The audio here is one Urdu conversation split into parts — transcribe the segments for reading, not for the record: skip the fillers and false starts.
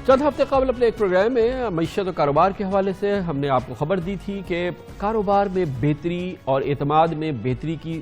چند ہفتے قبل اپنے ایک پروگرام میں معیشت و کاروبار کے حوالے سے ہم نے آپ کو خبر دی تھی کہ کاروبار میں بہتری اور اعتماد میں بہتری کی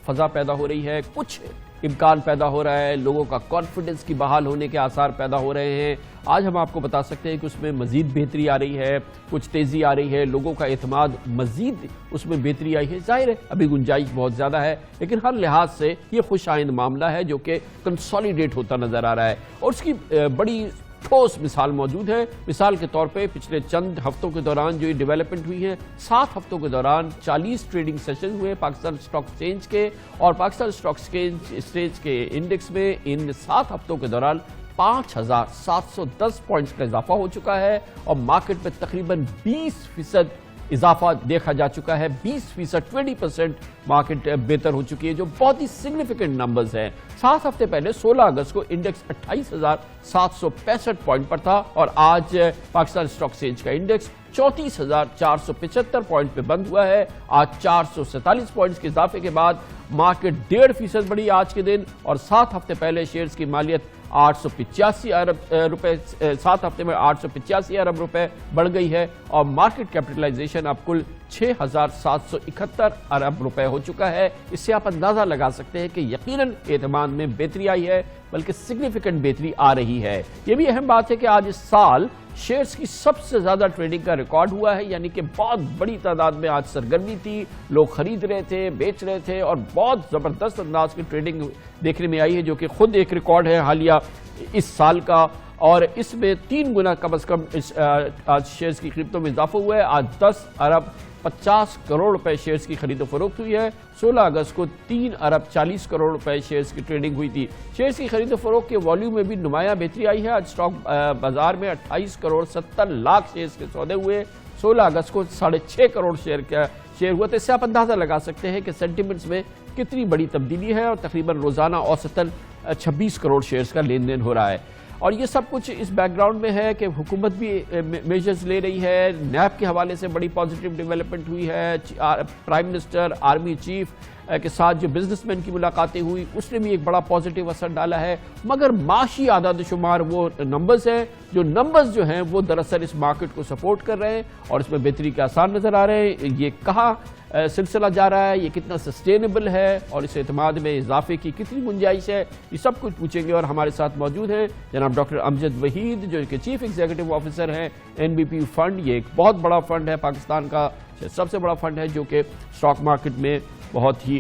فضا پیدا ہو رہی ہے، کچھ امکان پیدا ہو رہا ہے، لوگوں کا کانفیڈنس کی بحال ہونے کے آثار پیدا ہو رہے ہیں۔ آج ہم آپ کو بتا سکتے ہیں کہ اس میں مزید بہتری آ رہی ہے، کچھ تیزی آ رہی ہے، لوگوں کا اعتماد مزید اس میں بہتری آئی ہے۔ ظاہر ہے ابھی گنجائش بہت زیادہ ہے، لیکن ہر لحاظ سے یہ خوش آئند معاملہ ہے جو کہ کنسالیڈیٹ ہوتا نظر آ رہا ہے، اور اس کی بڑی ٹھوس مثال موجود ہے۔ مثال کے طور پہ پچھلے چند ہفتوں کے دوران جو یہ ڈیولپمنٹ ہوئی ہے، 7 ہفتوں کے دوران 40 ٹریڈنگ سیشن ہوئے پاکستان اسٹاک ایکسچینج کے، اور پاکستان اسٹاک ایکسچینج کے انڈیکس میں ان 7 ہفتوں کے دوران 5710 پوائنٹس کا اضافہ ہو چکا ہے، اور مارکیٹ میں تقریباً 20% اضافہ دیکھا جا چکا ہے۔ 20% 20% مارکیٹ بہتر ہو چکی ہے، جو بہت ہی سگنیفیکنٹ نمبرز ہیں۔ 7 ہفتے پہلے 16 اگست کو انڈیکس 28,765 پوائنٹ پر تھا، اور آج پاکستان اسٹاک ایکسچینج کا انڈیکس 34,475 پوائنٹ پہ بند ہوا ہے۔ آج 447 پوائنٹس کے اضافے کے بعد مارکیٹ 1.5% بڑھی آج کے دن، اور 7 ہفتے پہلے شیئرز کی مالیت 885 ارب روپے، 7 ہفتے میں 885 ارب روپے بڑھ گئی ہے، اور مارکیٹ کیپٹلائزیشن اب کل 6,771 ارب روپے ہو چکا ہے۔ اس سے آپ اندازہ لگا سکتے ہیں کہ یقیناً اعتماد میں بہتری آئی ہے، بلکہ سگنیفیکنٹ بہتری آ رہی ہے۔ یہ بھی اہم بات ہے کہ آج اس سال شیئرز کی سب سے زیادہ ٹریڈنگ کا ریکارڈ ہوا ہے، یعنی کہ بہت بڑی تعداد میں آج سرگرمی تھی، لوگ خرید رہے تھے، بیچ رہے تھے، اور بہت زبردست انداز کی ٹریڈنگ دیکھنے میں آئی ہے، جو کہ خود ایک ریکارڈ ہے حالیہ اس سال کا، اور اس میں 3 گنا کم از کم آج شیئرز کی قیمتوں میں اضافہ ہوا ہے۔ آج 10 ارب 50 کروڑ روپے شیئرز کی خرید و فروخت ہوئی ہے۔ 16 اگست کو 3 ارب 40 کروڑ روپے شیئرز کی ٹریڈنگ ہوئی تھی۔ شیئرز کی خرید و فروخت کے والیوم میں بھی نمایاں بہتری آئی ہے۔ آج اسٹاک بازار میں 28 کروڑ 70 لاکھ شیئرز کے سودے ہوئے۔ 16 اگست کو 6.5 کروڑ شیئر ہوا تھا۔ اس سے آپ اندازہ لگا سکتے ہیں کہ سینٹیمنٹس میں کتنی بڑی تبدیلی ہے، اور تقریباً روزانہ اوسطاً 26 کروڑ شیئرز کا لین دین ہو رہا ہے۔ اور یہ سب کچھ اس بیک گراؤنڈ میں ہے کہ حکومت بھی میجرز لے رہی ہے۔ نیب کے حوالے سے بڑی پازیٹیو ڈیولپمنٹ ہوئی ہے۔ پرائم منسٹر، آرمی چیف کے ساتھ جو بزنس مین کی ملاقاتیں ہوئی، اس نے بھی ایک بڑا پازیٹیو اثر ڈالا ہے۔ مگر معاشی اعداد و شمار وہ نمبرز ہیں، جو نمبرز جو ہیں وہ دراصل اس مارکیٹ کو سپورٹ کر رہے ہیں، اور اس میں بہتری کے آثار نظر آ رہے ہیں۔ یہ کہاں سلسلہ جا رہا ہے، یہ کتنا سسٹینیبل ہے، اور اس اعتماد میں اضافے کی کتنی گنجائش ہے، یہ سب کچھ پوچھیں گے۔ اور ہمارے ساتھ موجود ہیں جناب ڈاکٹر امجد وحید، جو کہ چیف ایگزیکٹو آفیسر ہیں NBP فنڈ۔ یہ ایک بہت بڑا فنڈ ہے، پاکستان کا سب سے بڑا فنڈ ہے، جو کہ اسٹاک مارکیٹ میں بہت ہی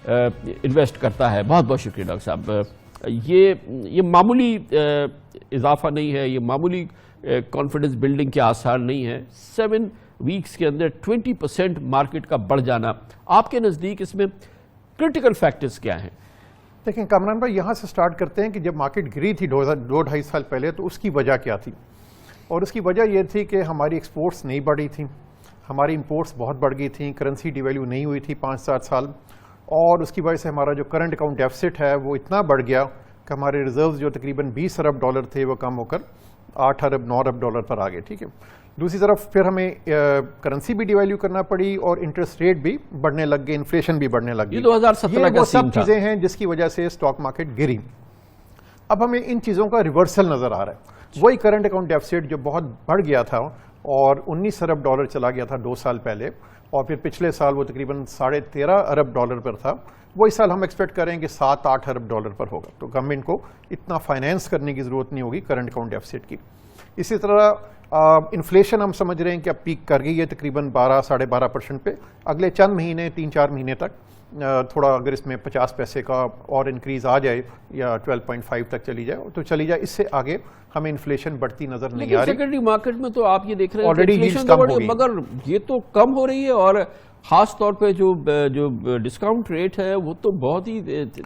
انویسٹ کرتا ہے۔ بہت بہت شکریہ ڈاکٹر صاحب۔ یہ معمولی اضافہ نہیں ہے، یہ معمولی کانفیڈنس بلڈنگ کے آثار نہیں ہے۔ 7 ویکس کے اندر 20% مارکیٹ کا بڑھ جانا، آپ کے نزدیک اس میں کرٹیکل فیکٹرز کیا ہیں؟ دیکھیں کامران بھائی، یہاں سے سٹارٹ کرتے ہیں کہ جب مارکیٹ گری تھی 2-2.5 سال پہلے، تو اس کی وجہ کیا تھی؟ اور اس کی وجہ یہ تھی کہ ہماری ایکسپورٹس نہیں بڑھی تھیں، ہماری امپورٹس بہت بڑھ گئی تھیں، کرنسی ڈی ویلیو نہیں ہوئی تھی 5-7 سال، اور اس کی وجہ سے ہمارا جو کرنٹ اکاؤنٹ ڈیفسٹ ہے وہ اتنا بڑھ گیا کہ ہمارے ریزروز جو تقریباً 20 ارب ڈالر تھے وہ کم ہو کر 8 ارب 9 ارب ڈالر پر آ گئے، ٹھیک ہے۔ دوسری طرف پھر ہمیں کرنسی بھی ڈی ویلیو کرنا پڑی، اور انٹرسٹ ریٹ بھی بڑھنے لگ گئے، انفلیشن بھی بڑھنے لگ گئی۔ یہ 2017 کا وہ سین سب تھا۔ چیزیں ہیں جس کی وجہ سے اسٹاک مارکیٹ گری۔ اب ہمیں ان چیزوں کا ریورسل نظر آ رہا ہے۔ وہی کرنٹ اکاؤنٹ ڈیفسٹ جو بہت بڑھ گیا تھا، اور 19 ارب ڈالر چلا گیا تھا 2 سال پہلے، اور پھر پچھلے سال وہ تقریباً 13.5 ارب ڈالر پر تھا، وہ اس سال ہم ایکسپیکٹ کریں کہ 7-8 ارب ڈالر پر ہوگا۔ تو گورنمنٹ کو اتنا فائنینس کرنے کی ضرورت نہیں ہوگی کرنٹ اکاؤنٹ ڈیفسٹ کی۔ اسی طرح انفلیشن ہم سمجھ رہے ہیں کہ اب پیک کر گئی ہے تقریباً 12-12.5% پہ۔ اگلے چند مہینے 3-4 مہینے تک تھوڑا اگر اس میں 50 پیسے کا اور انکریز آ جائے، یا 12.5 تک چلی جائے تو چلی جائے، اس سے آگے ہمیں انفلیشن بڑھتی نظر نہیں آ رہی۔ سیکنڈری مارکیٹ میں تو آپ یہ دیکھ رہے ہیں کہ انفلیشن تو بڑھی، مگر یہ تو کم ہو رہی ہے، اور خاص طور پہ جو ڈسکاؤنٹ ریٹ ہے وہ تو بہت ہی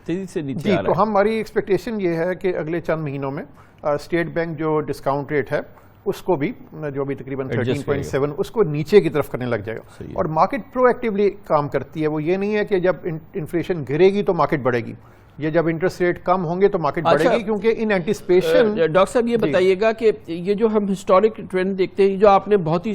تیزی سے نیچے آ رہا ہے۔ تو ہماری ایکسپیکٹیشن یہ ہے کہ اگلے چند مہینوں میں اسٹیٹ بینک جو ڈسکاؤنٹ ریٹ ہے اس کو بھی، جو بھی تقریباً 13.7، اس کو نیچے کی طرف کرنے لگ جائے گا۔ اور مارکیٹ پرو ایکٹیولی کام کرتی ہے، وہ یہ نہیں ہے کہ جب انفلیشن گرے گی تو مارکیٹ بڑھے گی، یہ جب انٹرسٹ ریٹ کم ہوں گے تو مارکیٹ بڑھے گی، کیونکہ ان اینٹیسپیشن۔ ڈاکٹر صاحب یہ بتائیے گا کہ یہ جو ہم ہسٹورک ٹرینڈ دیکھتے ہیں، جو آپ نے بہت ہی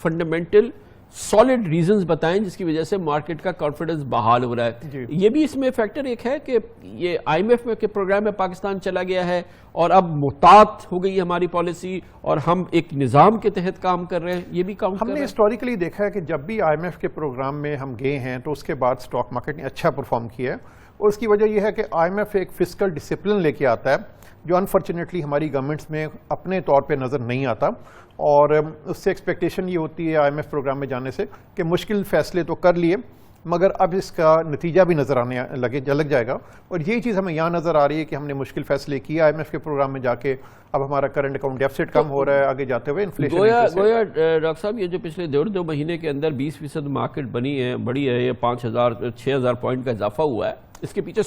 فنڈامنٹل سالڈ ریزنز بتائیں جس کی وجہ سے مارکیٹ کا کانفیڈنس بحال ہو رہا ہے. یہ بھی اس میں فیکٹر ایک ہے کہ یہ آئی ایم ایف کے پروگرام میں پاکستان چلا گیا ہے اور اب محتاط ہو گئی ہماری پالیسی اور ہم ایک نظام کے تحت کام کر رہے ہیں. یہ بھی کاؤنٹ ہم نے ہسٹوریکلی دیکھا ہے کہ جب بھی آئی ایم ایف کے پروگرام میں ہم گئے ہیں تو اس کے بعد اسٹاک مارکیٹ نے اچھا پرفارم کیا ہے, اور اس کی وجہ یہ ہے کہ آئی ایم ایف ایک فسکل ڈسپلن لے کے آتا ہے جو انفارچونیٹلی ہماری گورنمنٹس میں اپنے طور پہ نظر نہیں آتا, اور اس سے ایکسپیکٹیشن یہ ہوتی ہے آئی ایم ایف پروگرام میں جانے سے کہ مشکل فیصلے تو کر لیے مگر اب اس کا نتیجہ بھی نظر آنے لگ جائے گا, اور یہی چیز ہمیں یہاں نظر آ رہی ہے کہ ہم نے مشکل فیصلے کیے آئی ایم ایف کے پروگرام میں جا کے, اب ہمارا کرنٹ اکاؤنٹ ڈیفیسٹ کم ہو رہا ہے آگے جاتے ہوئے انفلیشن. گویا ڈاکٹر صاحب یہ جو پچھلے 2 مہینے کے اندر 20% مارکیٹ بڑی ہے, یہ 5,000-6,000 پوائنٹ کا اضافہ ہوا ہے, اس کے پیچھے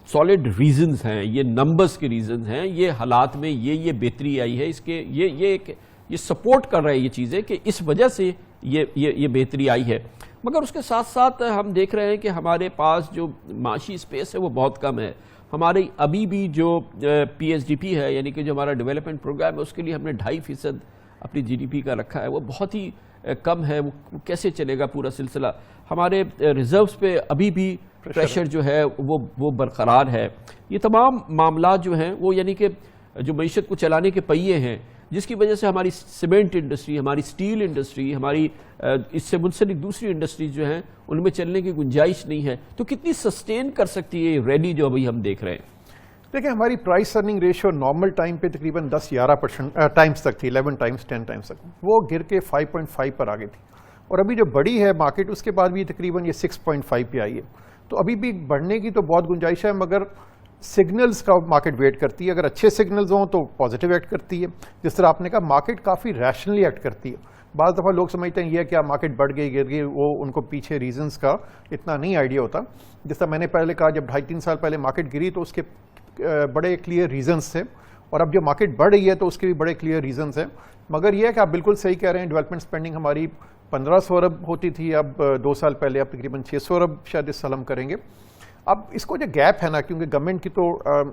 سالڈ ریزنز ہیں, یہ نمبرز کے ریزنز ہیں, یہ حالات میں یہ بہتری آئی ہے, اس کے یہ سپورٹ کر رہے ہیں یہ چیزیں کہ اس وجہ سے یہ بہتری آئی ہے. مگر اس کے ساتھ ساتھ ہم دیکھ رہے ہیں کہ ہمارے پاس جو معاشی اسپیس ہے وہ بہت کم ہے. ہمارے ابھی بھی جو پی ایس ڈی پی ہے یعنی کہ جو ہمارا ڈیولپمنٹ پروگرام ہے اس کے لیے ہم نے 2.5% اپنی جی ڈی پی کا رکھا ہے, وہ بہت ہی کم ہے. وہ کیسے چلے گا پورا سلسلہ؟ ہمارے ریزروز پہ ابھی بھی پریشر جو ہے وہ برقرار ہے. یہ تمام معاملات جو ہیں وہ یعنی کہ جو معیشت کو چلانے کے پہیے ہیں جس کی وجہ سے ہماری سیمنٹ انڈسٹری, ہماری اسٹیل انڈسٹری, ہماری اس سے منسلک دوسری انڈسٹریز جو ہیں ان میں چلنے کی گنجائش نہیں ہے. تو کتنی سسٹین کر سکتی ہے یہ ریلی جو ابھی ہم دیکھ رہے ہیں؟ دیکھیں ہماری price earning ratio normal time پہ تقریباً 10-11% ٹائمز تک تھی, 11 ٹائمز 10 ٹائمز تک, وہ گر کے 5.5 پر آ گئی تھی, اور ابھی جو بڑی ہے مارکیٹ اس کے بعد بھی تقریباً یہ 6.5 پہ آئی ہے. تو ابھی بھی بڑھنے کی تو بہت گنجائش ہے مگر سگنلز کا مارکیٹ ویٹ کرتی ہے. اگر اچھے سگنلز ہوں تو پازیٹیو ایکٹ کرتی ہے. جس طرح آپ نے کہا مارکیٹ کافی ریشنلی ایکٹ کرتی ہے. بعض دفعہ لوگ سمجھتے ہیں یہ کیا مارکیٹ بڑھ گئی گر گئی, وہ ان کو پیچھے ریزنز کا اتنا نہیں آئیڈیا ہوتا. جس طرح میں نے پہلے کہا جب 2.5-3 سال پہلے مارکیٹ گری تو اس کے بڑے کلیئر ریزنز تھے, اور اب جو مارکیٹ بڑھ رہی ہے تو اس کے بھی بڑے کلیئر ریزنز ہیں. مگر یہ ہے کہ آپ بالکل صحیح کہہ رہے ہیں, ڈیولپمنٹ اسپینڈنگ ہماری 1,500 ارب ہوتی تھی اب 2 سال پہلے, اب تقریباً 600 ارب شاید اس سال ہم کریں گے. اب اس کو جو گیپ ہے نا, کیونکہ گورنمنٹ کی تو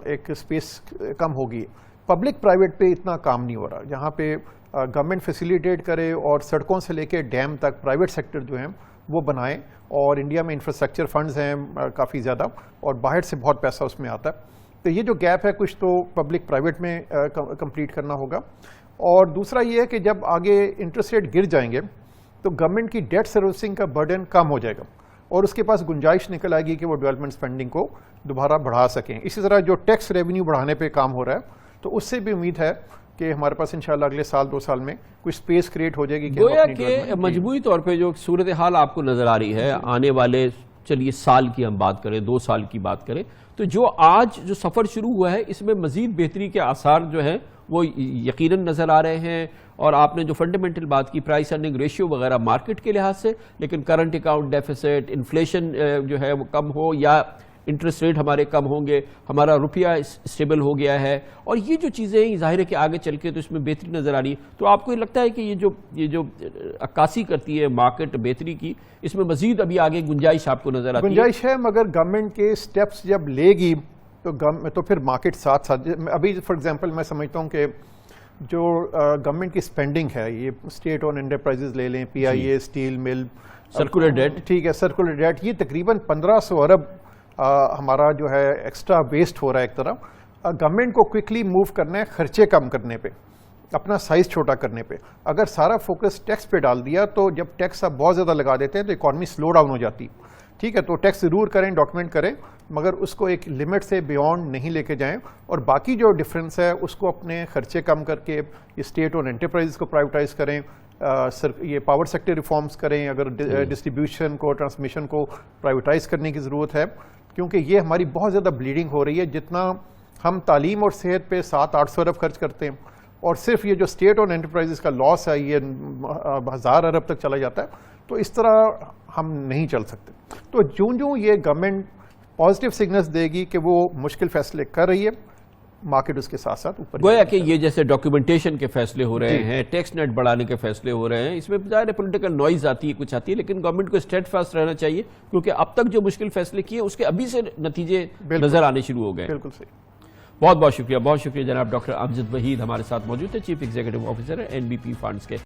ایک اسپیس کم ہوگی, پبلک پرائیویٹ پہ اتنا کام نہیں ہو رہا. جہاں پہ گورنمنٹ فیسیلیٹیٹ کرے اور سڑکوں سے لے کے ڈیم تک پرائیویٹ سیکٹر جو ہیں وہ بنائیں, اور انڈیا میں انفراسٹرکچر فنڈز ہیں کافی زیادہ اور باہر سے بہت پیسہ اس میں آتا ہے. تو یہ جو گیپ ہے کچھ تو پبلک پرائیویٹ میں کمپلیٹ کرنا ہوگا. اور دوسرا یہ ہے کہ جب آگے انٹرسٹ ریٹ گر جائیں گے تو گورنمنٹ کی ڈیٹ سروسنگ کا برڈن کم ہو جائے گا, اور اس کے پاس گنجائش نکل آئے گی کہ وہ ڈیولپمنٹ اسپینڈنگ کو دوبارہ بڑھا سکیں. اسی طرح جو ٹیکس ریونیو بڑھانے پہ کام ہو رہا ہے تو اس سے بھی امید ہے کہ ہمارے پاس انشاءاللہ اگلے 2 سال میں کچھ سپیس کریٹ ہو جائے گی. گویا کہ مجموعی طور پہ جو صورتحال آپ کو نظر آ رہی ہے آنے والے چلیے سال کی ہم بات کریں, 2 سال کی بات کریں, تو جو آج جو سفر شروع ہوا ہے اس میں مزید بہتری کے آثار جو ہیں وہ یقیناً نظر آ رہے ہیں. اور آپ نے جو فنڈامنٹل بات کی پرائس ارننگ ریشیو وغیرہ مارکیٹ کے لحاظ سے, لیکن کرنٹ اکاؤنٹ ڈیفیسٹ, انفلیشن جو ہے وہ کم ہو یا انٹرسٹ ریٹ ہمارے کم ہوں گے, ہمارا روپیہ اسٹیبل ہو گیا ہے, اور یہ جو چیزیں ظاہر ہے کہ آگے چل کے تو اس میں بہتری نظر آ رہی ہے. تو آپ کو یہ لگتا ہے کہ یہ جو عکاسی کرتی ہے مارکیٹ بہتری کی, اس میں مزید ابھی آگے گنجائش آپ کو نظر آتی ہے؟ گنجائش ہے, مگر گورنمنٹ کے سٹیپس جب لے گی تو پھر مارکیٹ ساتھ ابھی فار ایگزامپل میں سمجھتا ہوں کہ جو گورنمنٹ کی اسپینڈنگ ہے, یہ اسٹیٹ اون انٹرپرائزز لے لیں, پی آئی اے, اسٹیل مل, سرکولر ڈیٹ, ٹھیک ہے, سرکولر ڈیٹ, یہ تقریباً 1,500 ارب ہمارا جو ہے ایکسٹرا ویسٹ ہو رہا ہے. ایک طرح گورنمنٹ کو کوئکلی موو کرنا ہے خرچے کم کرنے پہ, اپنا سائز چھوٹا کرنے پہ. اگر سارا فوکس ٹیکس پہ ڈال دیا تو جب ٹیکس آپ بہت زیادہ لگا دیتے ہیں تو اکانومی سلو ڈاؤن ہو جاتی. ٹھیک ہے, تو ٹیکس ضرور کریں, ڈاکومنٹ کریں, مگر اس کو ایک لمٹ سے بیونڈ نہیں لے کے جائیں, اور باقی جو ڈفرینس ہے اس کو اپنے خرچے کم کر کے اسٹیٹ اور انٹرپرائز کو پرائیویٹائز کریں, یہ پاور سیکٹر ریفارمز کریں, اگر ڈسٹریبیوشن کو, ٹرانسمیشن کو پرائیویٹائز کرنے کی ضرورت ہے, کیونکہ یہ ہماری بہت زیادہ بلیڈنگ ہو رہی ہے. جتنا ہم تعلیم اور صحت پہ 700-800 ارب خرچ کرتے ہیں, اور صرف یہ جو اسٹیٹ اور انٹرپرائزز کا لاس ہے یہ 1000 ارب تک چلا جاتا ہے, تو اس طرح ہم نہیں چل سکتے. تو جوں یہ گورنمنٹ پازیٹیو سگنلز دے گی کہ وہ مشکل فیصلے کر رہی ہے, مارکیٹ اس کے ساتھ ساتھ اوپر. گویا کہ یہ جیسے ڈاکیومنٹیشن کے فیصلے ہو رہے ہیں, ٹیکس نیٹ بڑھانے کے فیصلے ہو رہے ہیں, اس میں ظاہر پولیٹیکل نوائز آتی ہے, کچھ آتی ہے, لیکن گورنمنٹ کو اسٹیٹ فاسٹ رہنا چاہیے, کیونکہ اب تک جو مشکل فیصلے کیے اس کے ابھی سے نتیجے نظر آنے شروع ہو گئے. بالکل صحیح. بہت بہت شکریہ جناب ڈاکٹر امجد وحید ہمارے ساتھ موجود ہے, چیف ایگزیکٹو آفیسر ہے NBP فنڈز کے.